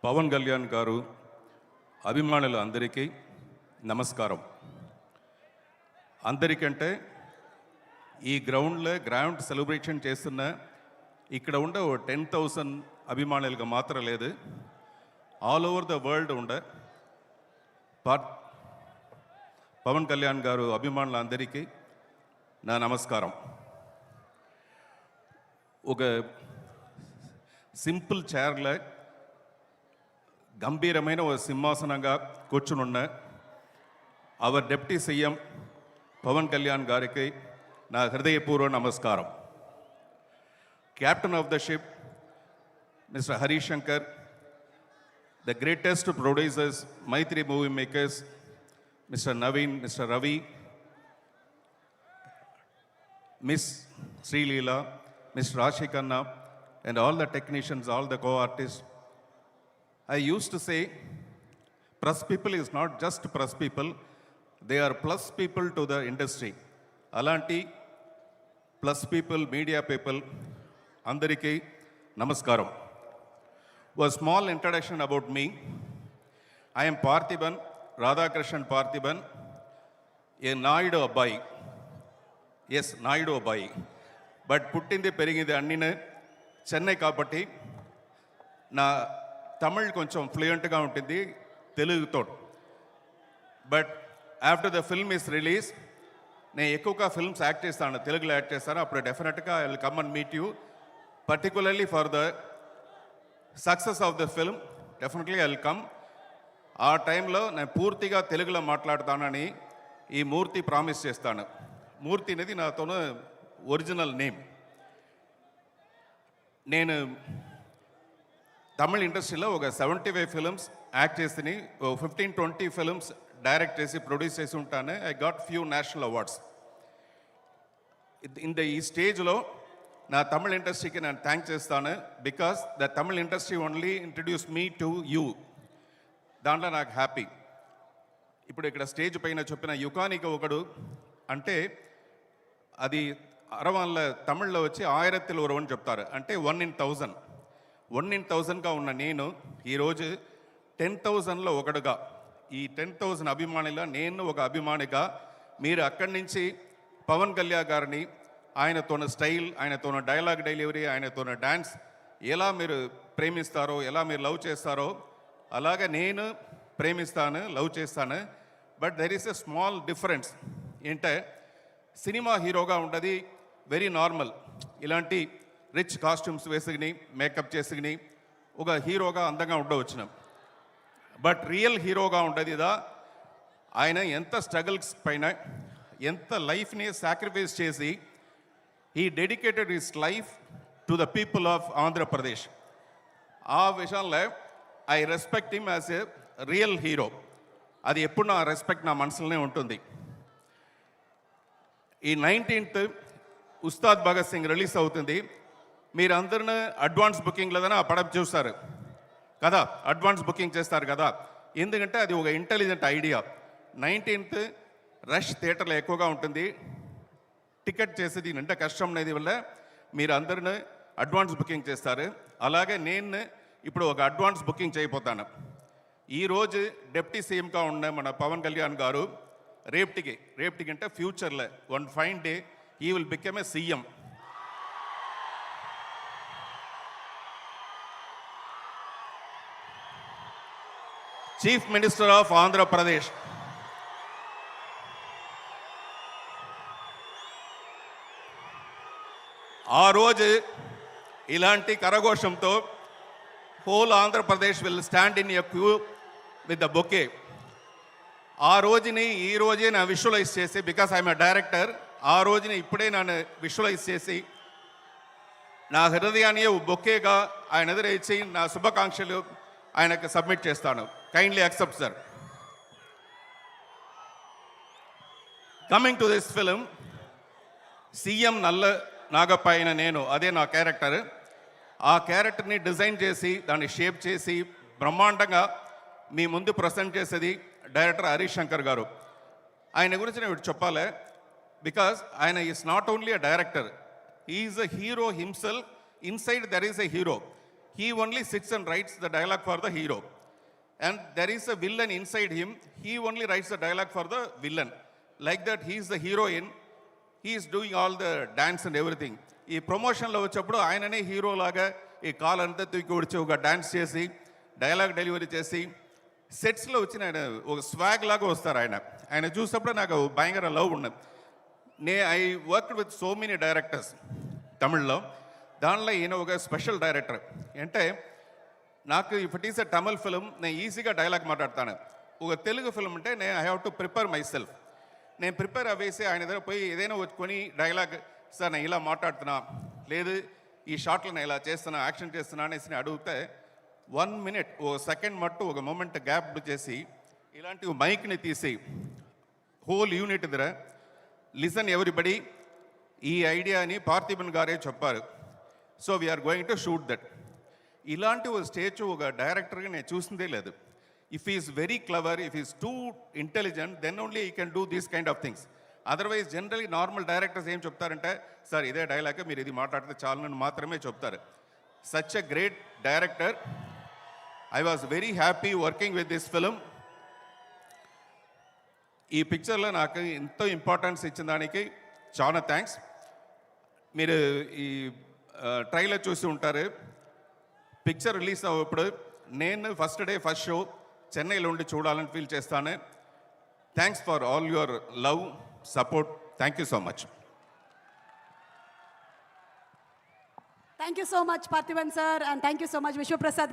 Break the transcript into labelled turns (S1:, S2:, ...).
S1: పవన్ కళ్యాణ్ గారు అభిమానులు అందరికీ నమస్కారం. అందరికంటే ఈ గ్రౌండ్ సెలబ్రేషన్ చేస్తున్న ఇక్కడ ఉండే 10,000 అభిమానులుగా మాత్రం లేదు, ఆల్ ఓవర్ ద వరల్డ్ ఉండే పవన్ కళ్యాణ్ గారు అభిమానులందరికీ నా నమస్కారం. ఒక సింపుల్ చైర్లో గంభీరమైన ఒక సింహాసనంగా కూర్చునున్న hour deputy CM Pawan Kalyan గారికి నా హృదయపూర్వ నమస్కారం. Captain of the ship mister Harishankar, the greatest producers, Mythri movie makers, mister Naveen, mister Ravi, miss Sreeleela, mister Rashi Khanna, and all the technicians, all the co-artists. I used to say, press people is not just press people, they are plus people to the industry. Alanti, plus people, media people, andariki namaskaram. A small introduction about me. I am Parthiban, Radhakrishnan Parthiban, a Naidu Abbai. Yes, Naidu Abbai. But puttindi perigindi annine Chennai కాబట్టి నా తమిళ్ కొంచెం ఫ్లూయెంట్గా ఉంటుంది తెలుగుతో. But after the film is release నేను ఎక్కువగా films act చేస్తాను, తెలుగులో act చేస్తాను. అప్పుడు డెఫినెట్గా I will come and meet you, particularly for the success of the film. Definitely I will come. ఆ టైంలో నేను పూర్తిగా తెలుగులో మాట్లాడతానని ఈ మూర్తి ప్రామిస్ చేస్తాను. మూర్తి అనేది నాతోను ఒరిజినల్ నేమ్. నేను తమిళ ఇండస్ట్రీలో ఒక 75 ఫిల్మ్స్ యాక్ట్ చేసి 15-20 ఫిల్మ్స్ డైరెక్ట్ చేసి ప్రొడ్యూస్ చేసి ఉంటాను. I got few national awards. ఈ స్టేజ్లో నా తమిళ ఇండస్ట్రీకి నేను థ్యాంక్ చేస్తాను, because the Tamil industry only introduce me to you. దాంట్లో నాకు హ్యాపీ. ఇప్పుడు ఇక్కడ స్టేజ్ పైన చెప్పిన యుగానికి ఒకడు అంటే అది అరవాళ్ళ తమిళ్లో వచ్చి 1000 ఒరువని చెప్తారు, అంటే 1 in 1000. 1 in 1000గా ఉన్న నేను ఈరోజు 10,000లో ఒకడుగా, ఈ 10,000 అభిమానిలో నేను ఒక అభిమానిగా, మీరు అక్కడి నుంచి పవన్ కళ్యాణ్ గారిని ఆయనతోన స్టైల్, ఆయనతోన డైలాగ్ డెలివరీ, ఆయనతోన డ్యాన్స్ ఎలా మీరు ప్రేమిస్తారో, ఎలా మీరు లవ్ చేస్తారో అలాగే నేను ప్రేమిస్తాను, లవ్ చేస్తాను. But there is a small difference. ఏంటంటే సినిమా హీరోగా ఉండదు వెరీ నార్మల్, ఇలాంటి రిచ్ కాస్ట్యూమ్స్ వేసుకుని మేకప్ చేసుకుని ఒక హీరోగా అందంగా ఉండవచ్చును. బట్ రియల్ హీరోగా ఉండదు ఇదా, ఆయన ఎంత స్ట్రగుల్స్ పైన ఎంత లైఫ్ని సాక్రిఫైస్ చేసి he dedicated his life to the people of Andhra Pradesh. ఆ విషయంలో I respect him as a real hero. అది ఎప్పుడు నా రెస్పెక్ట్ నా మనసులోనే ఉంటుంది. ఈ 19th ఉస్తాద్ భగత్ సింగ్ రిలీజ్ అవుతుంది. మీరు అందరినీ అడ్వాన్స్ బుకింగ్లోనే ఆ పడం చూస్తారు కదా, అడ్వాన్స్ బుకింగ్ చేస్తారు కదా, ఎందుకంటే అది ఒక ఇంటెలిజెంట్ ఐడియా. 19th రష్ థియేటర్లో ఎక్కువగా ఉంటుంది, టికెట్ చేసేది అంటే కష్టం అనేది వల్ల మీరు అందరినీ అడ్వాన్స్ బుకింగ్ చేస్తారు. అలాగే నేను ఇప్పుడు ఒక అడ్వాన్స్ బుకింగ్ చేయబోతాను. ఈరోజు డిప్యూటీ సీఎంగా ఉన్న మన పవన్ కళ్యాణ్ గారు రేపటికి అంటే ఫ్యూచర్లో one fine day he will become a CM. Chief Minister of Andhra Pradesh. ఆ రోజు ఇలాంటి కరఘోషంతో whole Andhra Pradesh will stand in a queue with the bouquet. ఆ రోజుని ఈ రోజే నా విజువలైజ్ చేసి, బికాస్ ఐఎమ్ ఎ డైరెక్టర్, ఆ రోజుని ఇప్పుడే నన్ను విజువలైజ్ చేసి నా హృదయాన్ని బొకేగా ఆయన ఎదురు ఇచ్చి నా శుభాకాంక్షలు ఆయనకు సబ్మిట్ చేస్తాను. Kindly accept sir. Coming to this film, CM నల్ల నాగప్ప అయిన నేను, అదే నా క్యారెక్టర్. ఆ క్యారెక్టర్ని డిజైన్ చేసి దాన్ని షేప్ చేసి బ్రహ్మాండంగా మీ ముందు ప్రజెంట్ చేసేది డైరెక్టర్ హరిశంకర్ గారు. ఆయన గురించి నేను చెప్పాలి, బికాస్ ఆయన is not only a director, he is a hero himself. Inside there is a hero. he only sits and writes the dialogue for the hero. And there is a villain inside him, he only writes the dialogue for the villain. Like that, he is the heroine, he is doing all the dance and everything. ఈ ప్రమోషన్లో వచ్చేప్పుడు ఆయననే hero లాగా ఈ call అంతా తూకి వచ్చి ఒక dance చేసి డైలాగ్ డెలివరీ చేసి సెట్స్లో వచ్చిన ఆయన ఒక స్వాగ్ లాగా వస్తారు ఆయన చూసినప్పుడు నాకు భయంకర లవ్ ఉన్నది. I worked with so many directors తమిళ్లో, దానిలో ఈయన ఒక స్పెషల్ డైరెక్టర్. అంటే నాకు if it is a Tamil film నేను ఈజీగా డైలాగ్ మాట్లాడతాను. ఒక తెలుగు ఫిల్మ్ అంటే నేను I have to prepare my self. నేను ప్రిపేర్ అవ్వేసి ఆయన దగ్గర పోయి ఏదైనా వచ్చుకొని డైలాగ్, సార్ నేను ఇలా మాట్లాడుతున్నా, లేదు ఈ షాట్లో నేను ఇలా చేస్తున్నా, యాక్షన్ చేస్తున్నా అనేసి అడిగితే 1 minute ఓ సెకండ్ మట్టు ఒక మూమెంట్ గ్యాప్ చేసి ఇలాంటి మైక్ని తీసి హోల్ యూనిట్ దగ్గర లిసన్ ఎవ్రీబడి, ఈ ఐడియాని పార్థిబన్ గారే చెప్పారు, so we are going to shoot that. ఇలాంటి ఒక స్టేజ్ ఒక డైరెక్టర్గా నేను చూసిందే లేదు. If is very clever, if is too intelligent, then only he can do these kind of things. Otherwise generally normal directors ఏం చెప్తారంటే, సార్ ఇదే డైలాగ్ మీరు ఇది మాట్లాడితే చాలని మాత్రమే చెప్తారు. Such a great director. I was very happy working with this film. ఈ పిక్చర్లో నాకు ఎంతో ఇంపార్టెన్స్ ఇచ్చిన దానికి చాలా థ్యాంక్స్. మీరు ఈ ట్రైలర్ చూసి ఉంటారు. పిక్చర్ రిలీజ్ అవ్వప్పుడు నేను ఫస్ట్ డే ఫస్ట్ షో చెన్నైలో ఉండి చూడాలని ఫీల్ చేస్తాను. Thanks for all your love, support. Thank you so much.
S2: Thank you so much, Parthiban sir, and thank you so much, Vishwaprasad.